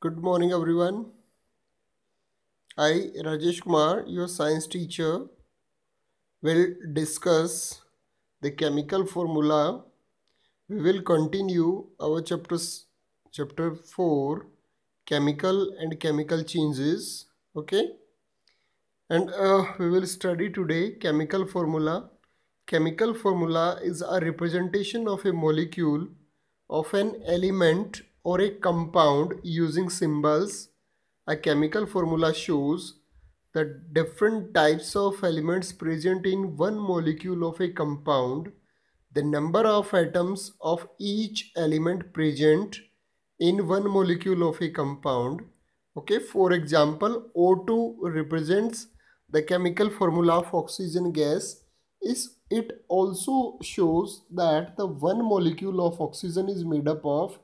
Good morning, everyone. I, Rajesh Kumar, your science teacher, will discuss the chemical formula. We will continue our chapter 4, chemical and chemical changes. Okay, and we will study today chemical formula. Chemical formula is a representation of a molecule of an element or a compound using symbols. A chemical formula shows the different types of elements present in one molecule of a compound, the number of atoms of each element present in one molecule of a compound. Okay, for example, O2 represents the chemical formula of oxygen gas. It also shows that the one molecule of oxygen is made up of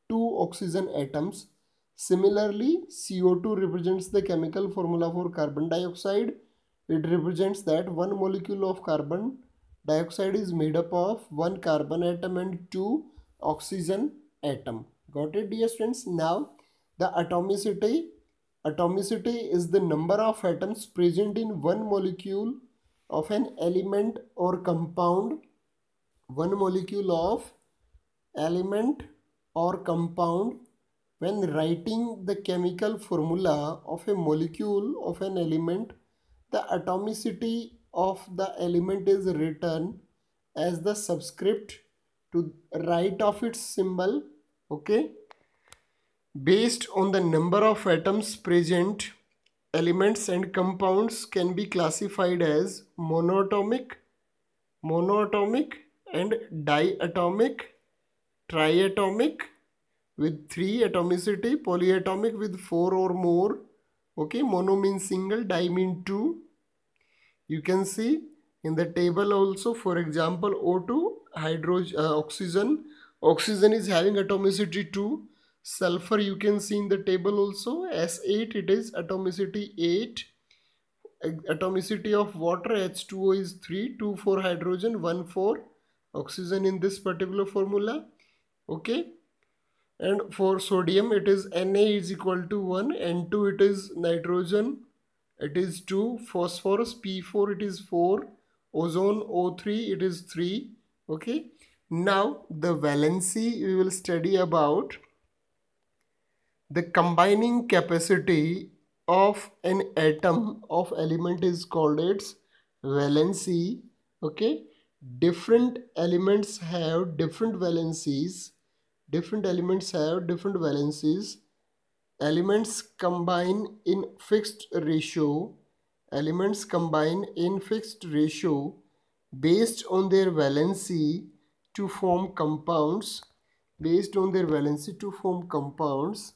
two oxygen atoms. Similarly, CO2 represents the chemical formula for carbon dioxide. It represents that one molecule of carbon dioxide is made up of one carbon atom and two oxygen atom. Got it, dear friends? Now, the atomicity. Atomicity is the number of atoms present in one molecule of an element or compound. One molecule of element or compound. When writing the chemical formula of a molecule of an element, the atomicity of the element is written as the subscript to right of its symbol. Okay, based on the number of atoms present, elements and compounds can be classified as monoatomic and diatomic, triatomic with 3 atomicity, polyatomic with 4 or more. Okay, mono means single, di means 2. You can see in the table also, for example, O2, oxygen is having atomicity 2. Sulfur you can see in the table also, S8, it is atomicity 8. Atomicity of water, H2O, is 3, 2 for hydrogen, 1 for oxygen in this particular formula. Okay, and for sodium it is Na is equal to 1, N2 it is nitrogen, it is 2, phosphorus P4 it is 4, ozone O3 it is 3. Okay, now the valency we will study about. The combining capacity of an atom of element is called its valency. Okay, different elements have different valencies. Different elements have different valencies. Elements combine in fixed ratio. Elements combine in fixed ratio based on their valency to form compounds. Based on their valency to form compounds.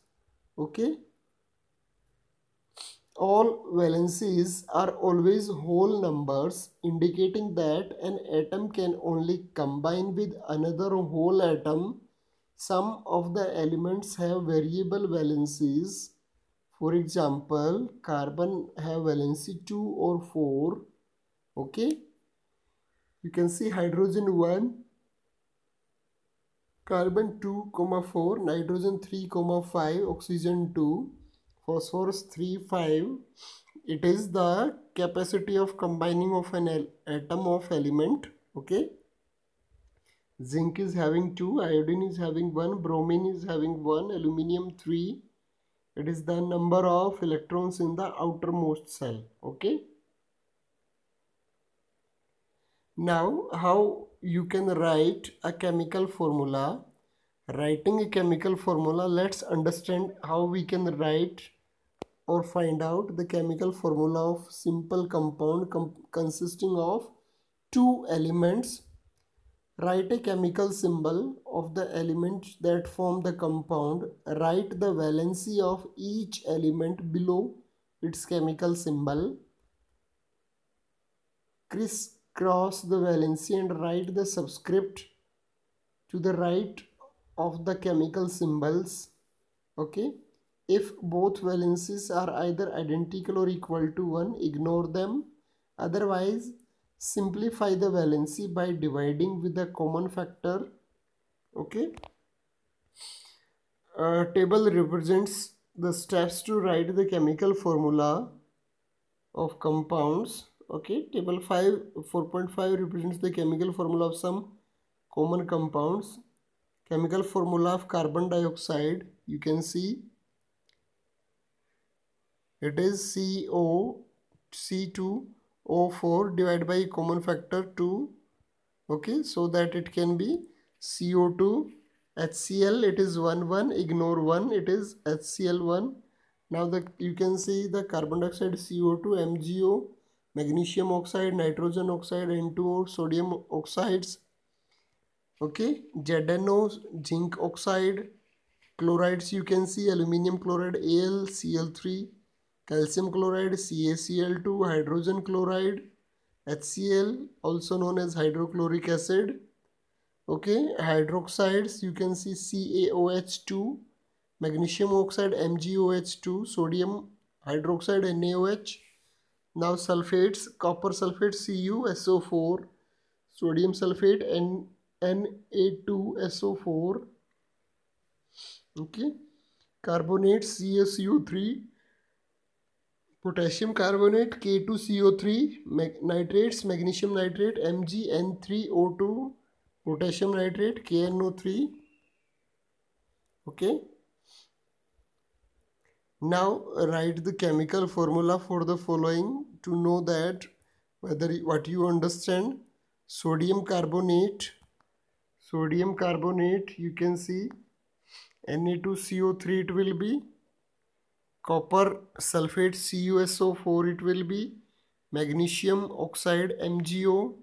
Okay, all valencies are always whole numbers, indicating that an atom can only combine with another whole atom. Some of the elements have variable valencies. For example, carbon have valency 2 or 4. Okay, you can see hydrogen 1, carbon 2, 4, nitrogen 3, 5, oxygen 2, phosphorus 3, 5. It is the capacity of combining of an atom of element. Okay, zinc is having 2, iodine is having 1, bromine is having 1, aluminium 3. It is the number of electrons in the outermost cell. Okay, now how you can write a chemical formula. Writing a chemical formula, let's understand how we can write or find out the chemical formula of simple compound consisting of two elements. Write a chemical symbol of the elements that form the compound. Write the valency of each element below its chemical symbol. Crisscross the valency and write the subscript to the right of the chemical symbols. Okay, if both valencies are either identical or equal to 1, ignore them. Otherwise, simplify the valency by dividing with a common factor. Okay, table represents the steps to write the chemical formula of compounds. Okay, table 5 4.5 represents the chemical formula of some common compounds. Chemical formula of carbon dioxide, you can see it is CO C2O4 divided by common factor 2. Okay, so that it can be CO2 HCl, it is 1 ignore 1, it is HCl1. Now you can see the carbon dioxide CO2 MgO, magnesium oxide, nitrogen oxide, N2O, sodium oxides. Okay, ZnO, zinc oxide, chlorides you can see aluminum chloride AlCl3, calcium chloride CaCl2, hydrogen chloride HCl, also known as hydrochloric acid. Okay, hydroxides you can see CaOH2, magnesium oxide MgOH2, sodium hydroxide NaOH. Now sulfates, copper sulfate CuSO4, sodium sulfate Na2SO4. Okay, carbonates CaCO3, potassium carbonate K2CO3, nitrates magnesium nitrate MgN3O2, potassium nitrate KNO3. Okay, now write the chemical formula for the following to know that whether what you understand. Sodium carbonate you can see Na2CO3 it will be, copper sulfate CuSO4 it will be, magnesium oxide MgO,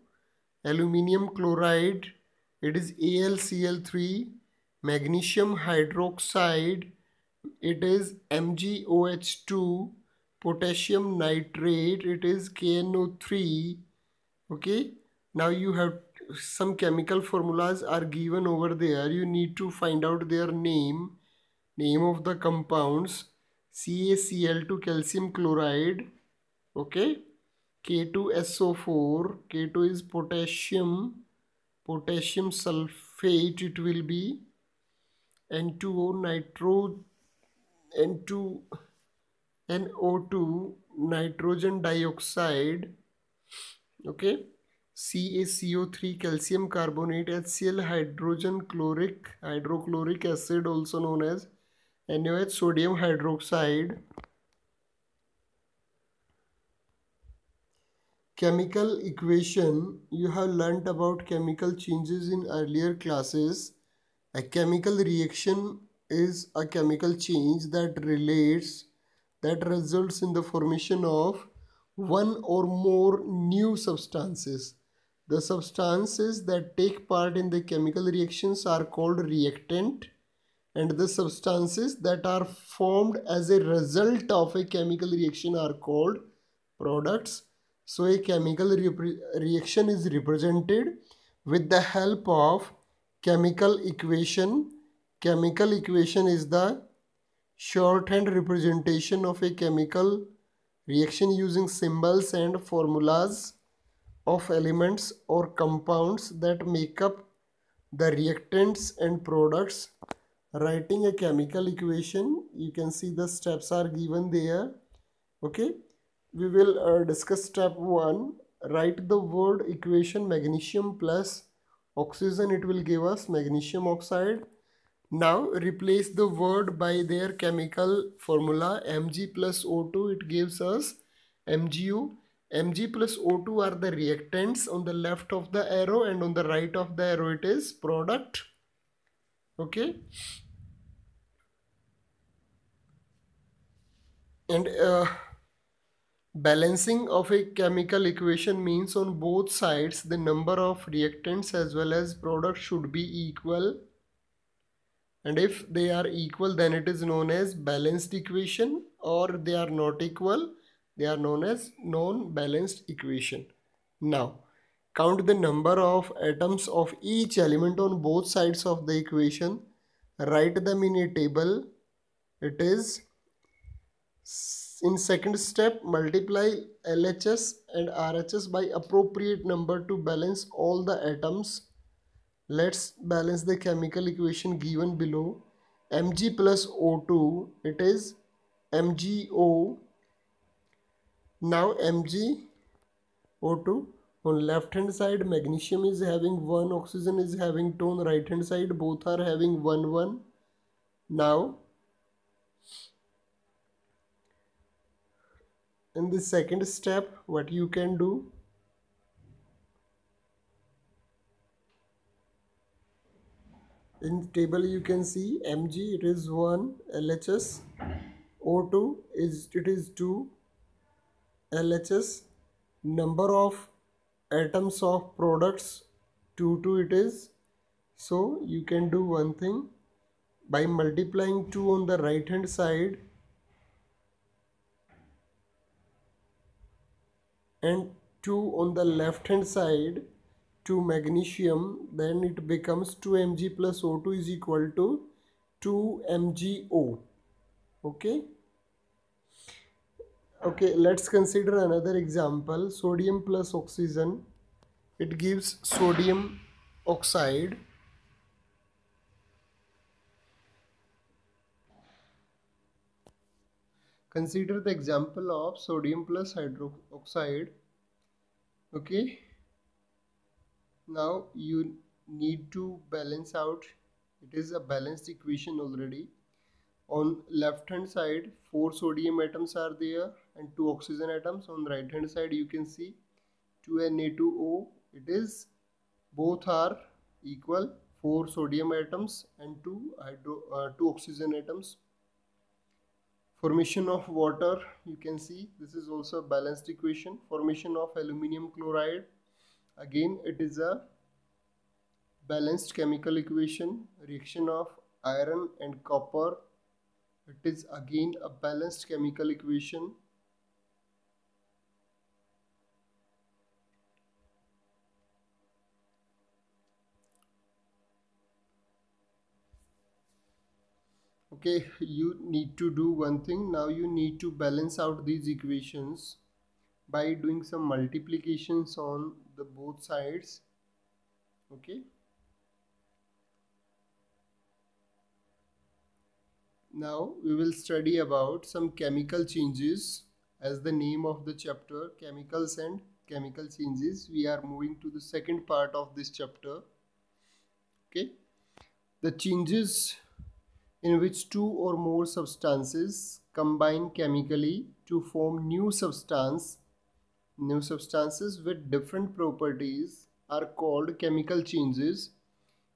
aluminium chloride it is AlCl3, magnesium hydroxide it is MgOH2, potassium nitrate it is KNO3. Okay, now you have some chemical formulas are given over there, you need to find out their name of the compounds. CaCl2 calcium chloride, okay, K2SO4, K2 is potassium sulfate it will be, N2O NO2 nitrogen dioxide, okay, CaCO3 calcium carbonate, HCl hydrochloric acid also known as NaOH, sodium hydroxide. Chemical equation, you have learnt about chemical changes in earlier classes. A chemical reaction is a chemical change that results in the formation of one or more new substances. The substances that take part in the chemical reactions are called reactant, and the substances that are formed as a result of a chemical reaction are called products. So a chemical reaction is represented with the help of chemical equation. Chemical equation is the shorthand representation of a chemical reaction using symbols and formulas of elements or compounds that make up the reactants and products. Writing a chemical equation, you can see the steps are given there. Okay, we will discuss step 1. Write the word equation magnesium plus oxygen, it will give us magnesium oxide. Now replace the word by their chemical formula. Mg plus O2, it gives us MgO. Mg plus O2 are the reactants on the left of the arrow, and on the right of the arrow it is product. Okay, and balancing of a chemical equation means on both sides the number of reactants as well as products should be equal, and if they are equal then it is known as balanced equation, or they are not equal, they are known as non-balanced equation. Now count the number of atoms of each element on both sides of the equation. Write them in a table. It is, in second step, multiply LHS and RHS by appropriate number to balance all the atoms. Let's balance the chemical equation given below. Mg plus O2, it is MgO. Now MgO2. On left hand side magnesium is having 1, oxygen is having 2. On right hand side both are having 1 1. Now in the second step what you can do, in table you can see Mg it is 1, LHS, O2 is 2, LHS, number of atoms of products 2 it is. So you can do one thing, by multiplying 2 on the right hand side and 2 on the left hand side to magnesium, then it becomes 2Mg plus O2 is equal to 2MgO. Okay. Okay, let's consider another example. Sodium plus oxygen, it gives sodium oxide. Consider the example of sodium plus hydroxide. Okay, now you need to balance out. It is a balanced equation already. On left hand side 4 sodium atoms are there and 2 oxygen atoms. On right hand side you can see 2Na2O. It is both are equal, 4 sodium atoms and 2 oxygen atoms. Formation of water, you can see this is also a balanced equation. Formation of aluminum chloride, again it is a balanced chemical equation. Reaction of iron and copper, it is again a balanced chemical equation. Okay, you need to do one thing. Now you need to balance out these equations by doing some multiplications on the both sides. Okay. Now we will study about some chemical changes, as the name of the chapter, chemicals and chemical changes. We are moving to the second part of this chapter. Okay. The changes in which 2 or more substances combine chemically to form new substances with different properties are called chemical changes.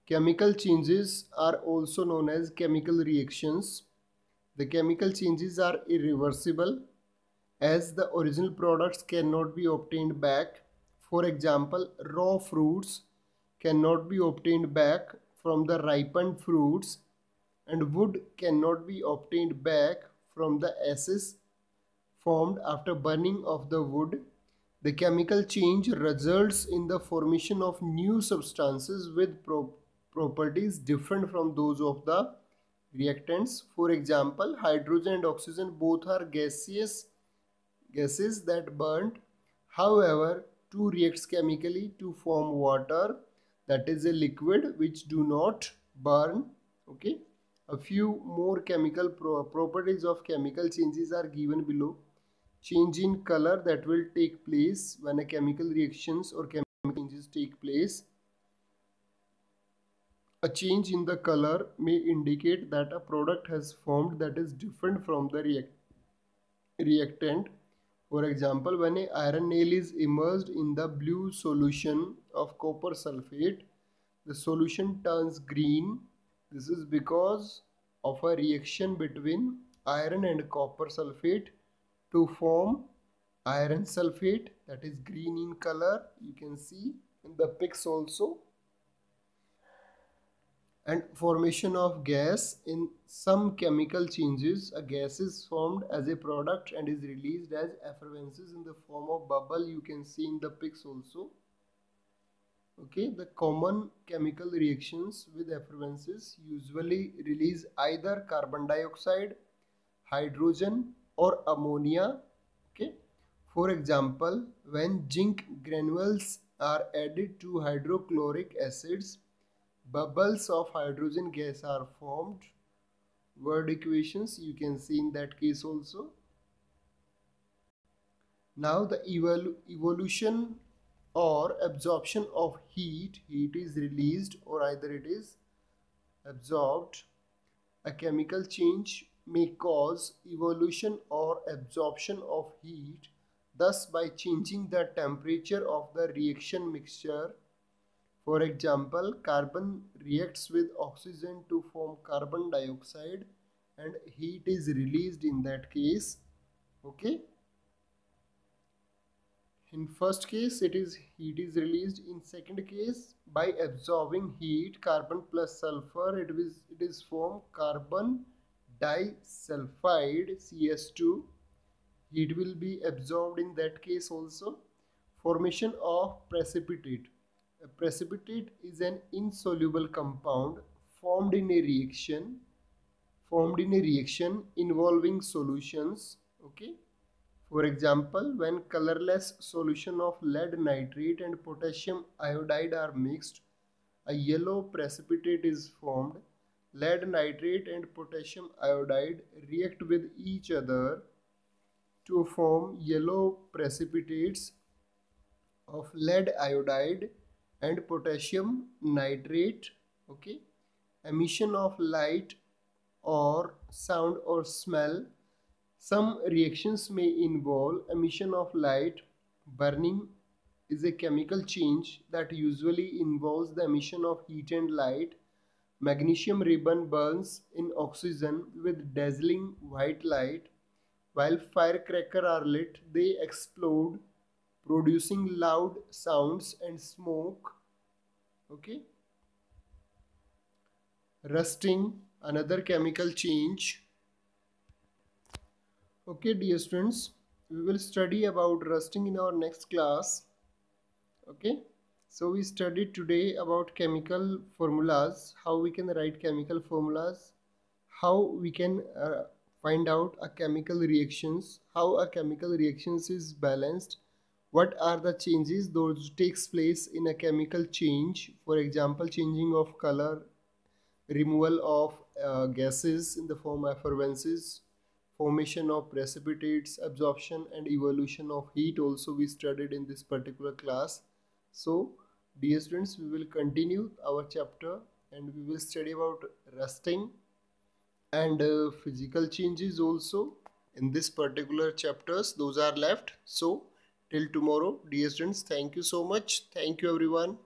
Chemical changes are also known as chemical reactions. The chemical changes are irreversible, as the original products cannot be obtained back. For example, raw fruits cannot be obtained back from the ripened fruits, and wood cannot be obtained back from the ashes formed after burning of the wood. The chemical change results in the formation of new substances with properties different from those of the reactants. For example, hydrogen and oxygen both are gases that burnt. However, two reacts chemically to form water, that is a liquid, which do not burn. Okay. A few more chemical properties of chemical changes are given below. Change in color, that will take place when a chemical reactions or chemical changes take place. A change in the color may indicate that a product has formed that is different from the reactant. For example, when an iron nail is immersed in the blue solution of copper sulfate, the solution turns green. This is because of a reaction between iron and copper sulfate to form iron sulfate, that is green in color. You can see in the pics also. And formation of gas. In some chemical changes, a gas is formed as a product and is released as effervescence in the form of bubble. You can see in the pics also. Okay, the common chemical reactions with effervescence usually release either carbon dioxide, hydrogen, or ammonia. Okay, for example, when zinc granules are added to hydrochloric acids, bubbles of hydrogen gas are formed. word equations you can see in that case also. Now the evolution or absorption of heat is released or either it is absorbed. A chemical change may cause evolution or absorption of heat. Thus, by changing the temperature of the reaction mixture, for example, carbon reacts with oxygen to form carbon dioxide and heat is released in that case. Okay. In first case, it is heat is released. In second case, by absorbing heat, carbon plus sulfur, it is formed carbon disulfide CS2. Heat will be absorbed in that case also. Formation of precipitate. A precipitate is an insoluble compound formed in a reaction involving solutions. Okay. For example, when colorless solution of lead nitrate and potassium iodide are mixed, a yellow precipitate is formed. Lead nitrate and potassium iodide react with each other to form yellow precipitates of lead iodide and potassium nitrate. Okay. Emission of light or sound or smell. Some reactions may involve emission of light. Burning is a chemical change that usually involves the emission of heat and light. Magnesium ribbon burns in oxygen with dazzling white light. While firecrackers are lit, they explode, producing loud sounds and smoke. Okay. Rusting, another chemical change. Okay, dear students, we will study about rusting in our next class. Okay, so we studied today about chemical formulas, how we can write chemical formulas, how we can find out a chemical reactions, how a chemical reactions is balanced, what are the changes those takes place in a chemical change, for example, changing of color, removal of gases in the form of effervescences, formation of precipitates, absorption and evolution of heat also we studied in this particular class. So dear students, we will continue our chapter and we will study about rusting and physical changes also in this particular chapters. Those are left. So till tomorrow, dear students, thank you so much. Thank you everyone.